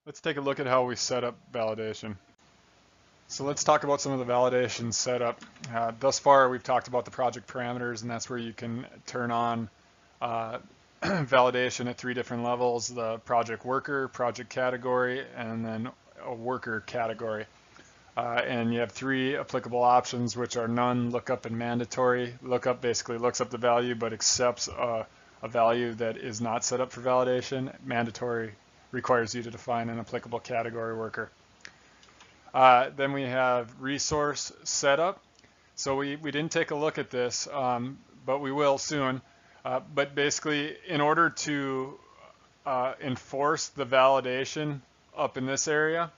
Let's take a look at how we set up validation. So let's talk about some of the validation setup. Thus far, we've talked about the project parameters, and that's where you can turn on validation at 3 different levels: the project worker, project category, and then a worker category. And you have 3 applicable options, which are none, lookup, and mandatory. Lookup basically looks up the value but accepts a value that is not set up for validation. Mandatory requires you to define an applicable category worker. Then we have resource setup. So we didn't take a look at this, but we will soon. But basically, in order to enforce the validation up in this area,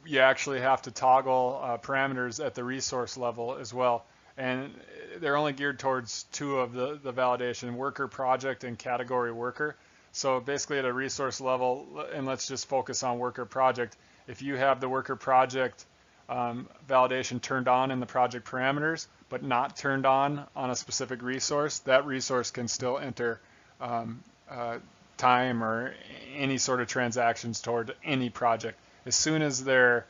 you actually have to toggle parameters at the resource level as well. And they're only geared towards 2 of the validation: worker, project, and category worker. So basically at a resource level, and let's just focus on worker project, if you have the worker project validation turned on in the project parameters, but not turned on a specific resource, that resource can still enter time or any sort of transactions toward any project. As soon as their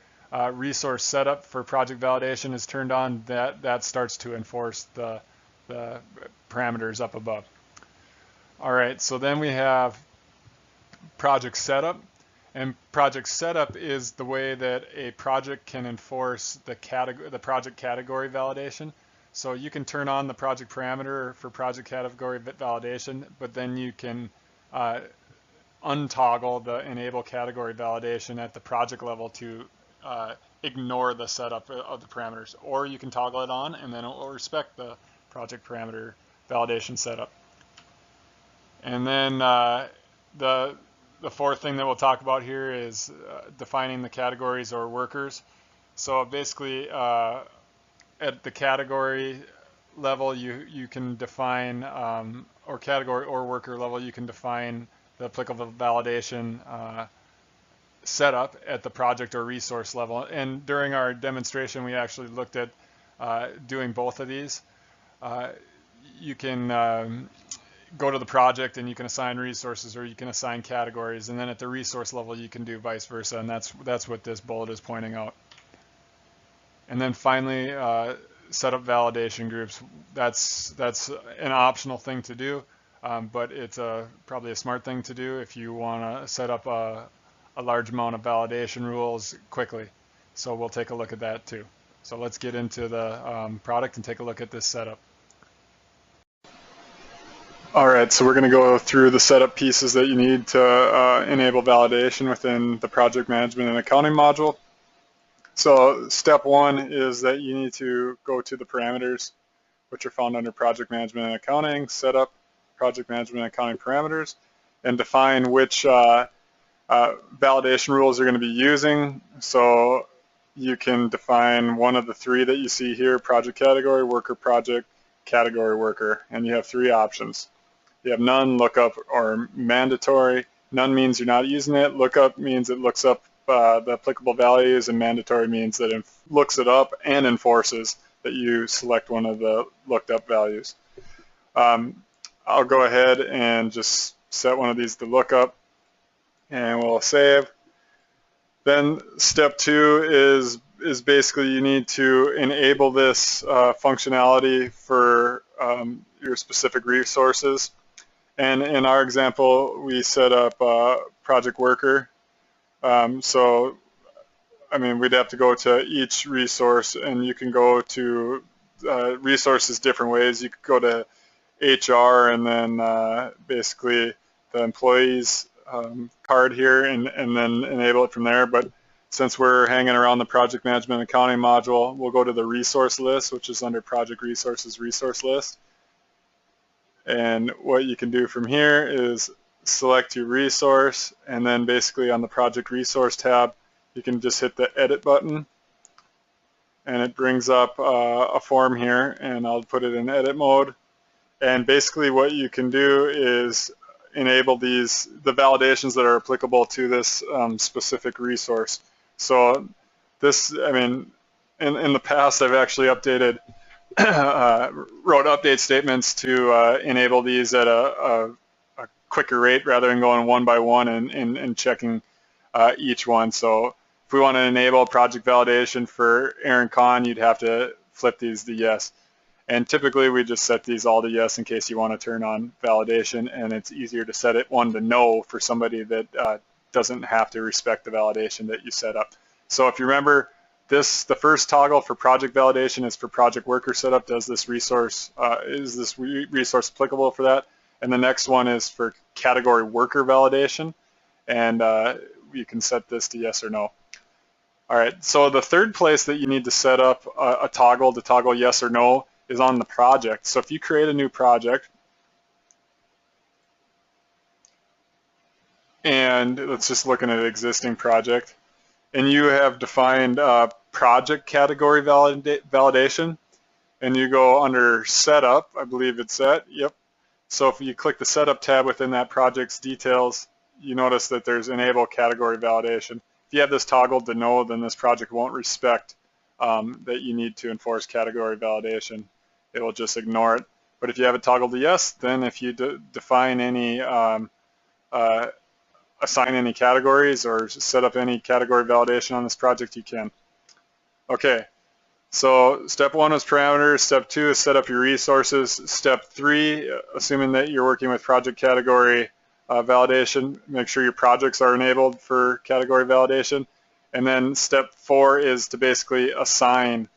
resource setup for project validation is turned on, that starts to enforce the parameters up above. All right, so then we have project setup. And project setup is the way that a project can enforce the project category validation. So you can turn on the project parameter for project category validation, but then you can untoggle the enable category validation at the project level to ignore the setup of the parameters. Or you can toggle it on, and then it will respect the project parameter validation setup. And then the 4th thing that we'll talk about here is defining the categories or workers. So basically, at the category level, you can define, or category or worker level, you can define the applicable validation setup at the project or resource level. And during our demonstration, we actually looked at doing both of these. You can go to the project and you can assign resources, or you can assign categories, and then at the resource level you can do vice versa, and that's what this bullet is pointing out. And then finally, set up validation groups. That's an optional thing to do, but it's probably a smart thing to do if you want to set up a large amount of validation rules quickly. So we'll take a look at that too. So let's get into the product and take a look at this setup. All right, so we're going to go through the setup pieces that you need to enable validation within the project management and accounting module. So step 1 is that you need to go to the parameters, which are found under project management and accounting, setup, project management and accounting parameters, and define which validation rules you're going to be using. So you can define one of the 3 that you see here: project category, worker project, category worker, and you have 3 options. You have none, lookup, or mandatory. None means you're not using it. Lookup means it looks up the applicable values, and mandatory means that it looks it up and enforces that you select one of the looked up values. I'll go ahead and just set one of these to lookup, and we'll save. Then step 2 is basically you need to enable this functionality for your specific resources. And in our example, we set up project worker. So, I mean, we'd have to go to each resource, and you can go to resources different ways. You could go to HR and then basically the employees card here, and then enable it from there. But since we're hanging around the project management accounting module, we'll go to the resource list, which is under project resources resource list. And what you can do from here is select your resource, and then basically on the project resource tab, you can just hit the edit button, and it brings up a form here, and I'll put it in edit mode. And basically what you can do is enable the validations that are applicable to this specific resource. So this, I mean, in the past I've actually updated wrote update statements to enable these at a quicker rate rather than going one by one and checking each one. So if we want to enable project validation for Aaron Kahn, you'd have to flip these to yes. And typically we just set these all to yes in case you want to turn on validation, and it's easier to set it one to no for somebody that doesn't have to respect the validation that you set up. So if you remember, the first toggle for project validation is for project worker setup. Is this resource applicable for that? And the next one is for category worker validation, and you can set this to yes or no. All right, so the third place that you need to set up a toggle to toggle yes or no is on the project. So if you create a new project, and let's just look at an existing project, and you have defined project category validation, and you go under setup, I believe it's set, yep. So if you click the setup tab within that project's details, you notice that there's enable category validation. If you have this toggled to no, then this project won't respect that you need to enforce category validation. It will just ignore it. But if you have it toggled to yes, then if you define any, assign any categories or set up any category validation on this project, you can. Okay, so step one is parameters. Step two is set up your resources. Step three, assuming that you're working with project category validation, make sure your projects are enabled for category validation. And then step four is to basically assign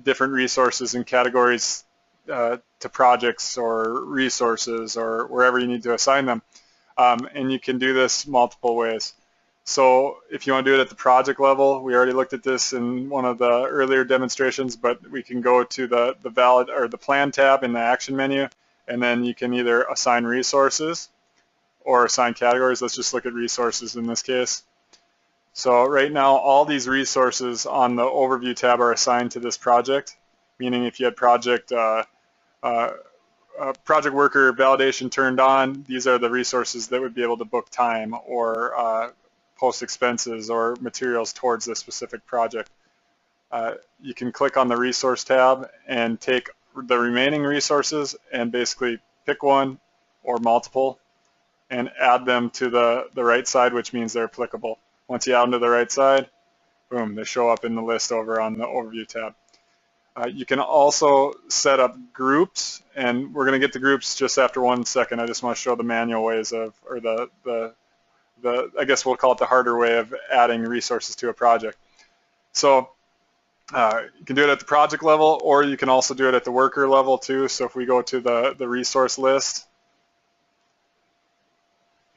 different resources and categories to projects or resources or wherever you need to assign them. And you can do this multiple ways. So if you want to do it at the project level, we already looked at this in one of the earlier demonstrations, but we can go to the plan tab in the action menu, and then you can either assign resources or assign categories. Let's just look at resources in this case. So right now, all these resources on the overview tab are assigned to this project, meaning if you had project worker validation turned on, these are the resources that would be able to book time or post expenses or materials towards this specific project. You can click on the resource tab and take the remaining resources and basically pick one or multiple and add them to the right side, which means they're applicable. Once you add them to the right side, boom, they show up in the list over on the overview tab. You can also set up groups, and we're going to get to groups just after 1 second. I just want to show the manual ways of, or I guess we'll call it the harder way of adding resources to a project. So you can do it at the project level, or you can also do it at the worker level too. So if we go to the resource list,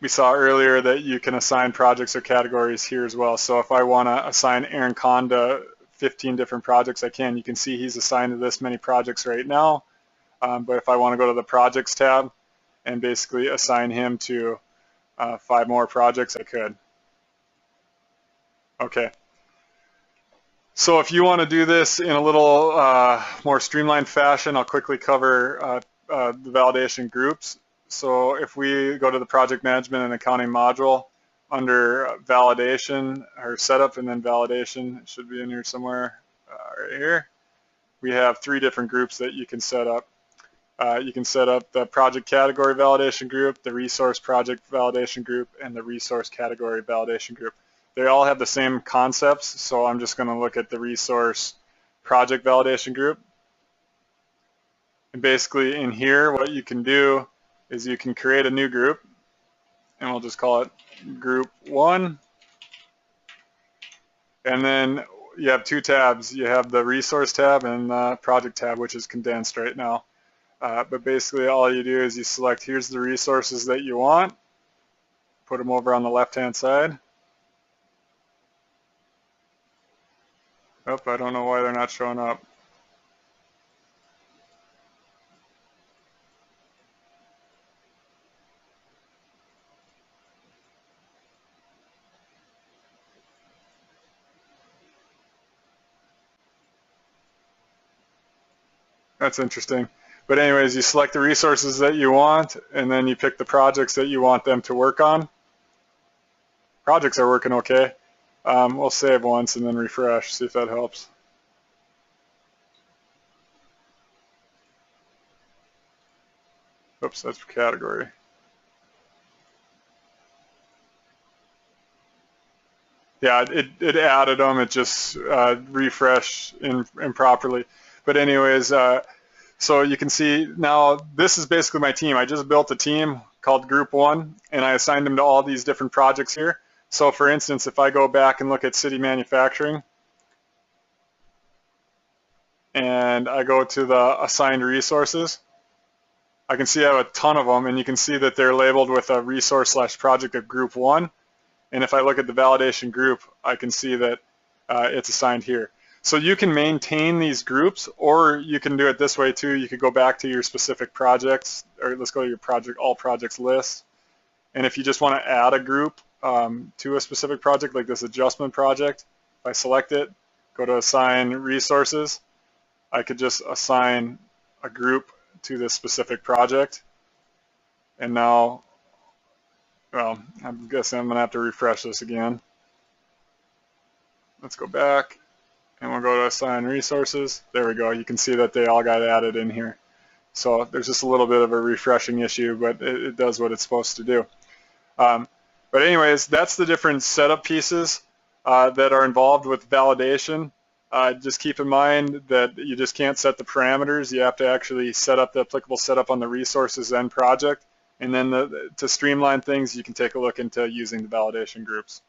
we saw earlier that you can assign projects or categories here as well. So if I want to assign Aaron Kahn to 15 different projects, I can. You can see he's assigned to this many projects right now. But if I want to go to the projects tab and basically assign him to 5 more projects, I could. Okay. So if you want to do this in a little more streamlined fashion, I'll quickly cover the validation groups. So if we go to the project management and accounting module, under validation or setup and then validation, it should be in here somewhere right here, we have 3 different groups that you can set up. You can set up the project category validation group, the resource project validation group, and the resource category validation group. They all have the same concepts, so I'm just going to look at the resource project validation group. And basically in here, what you can do is you can create a new group, and we'll just call it group 1. And then you have 2 tabs. You have the resource tab and the project tab, which is condensed right now. But basically all you do is you select, here's the resources that you want, put them over on the left-hand side. Oh, I don't know why they're not showing up. That's interesting. But anyways, you select the resources that you want, and then you pick the projects that you want them to work on. Projects are working okay. We'll save once and then refresh, see if that helps. Oops, that's for category. Yeah, it added them. It just refreshed improperly. But anyways, so you can see now this is basically my team. I just built a team called Group 1, and I assigned them to all these different projects here. So for instance, if I go back and look at city manufacturing, and I go to the assigned resources, I can see I have a ton of them, and you can see that they're labeled with a resource/project of Group 1. And if I look at the validation group, I can see that it's assigned here. So you can maintain these groups, or you can do it this way too. You could go back to your specific projects, or let's go to your project, all projects list. And if you just want to add a group to a specific project, like this adjustment project, if I select it, go to assign resources, I could just assign a group to this specific project. And now, well, I'm guessing I'm going to have to refresh this again. Let's go back. And we'll go to assign resources. There we go. You can see that they all got added in here. So there's just a little bit of a refreshing issue, but it does what it's supposed to do. But anyways, that's the different setup pieces that are involved with validation. Just keep in mind that you just can't set the parameters. You have to actually set up the applicable setup on the resources and project. And then to streamline things, you can take a look into using the validation groups.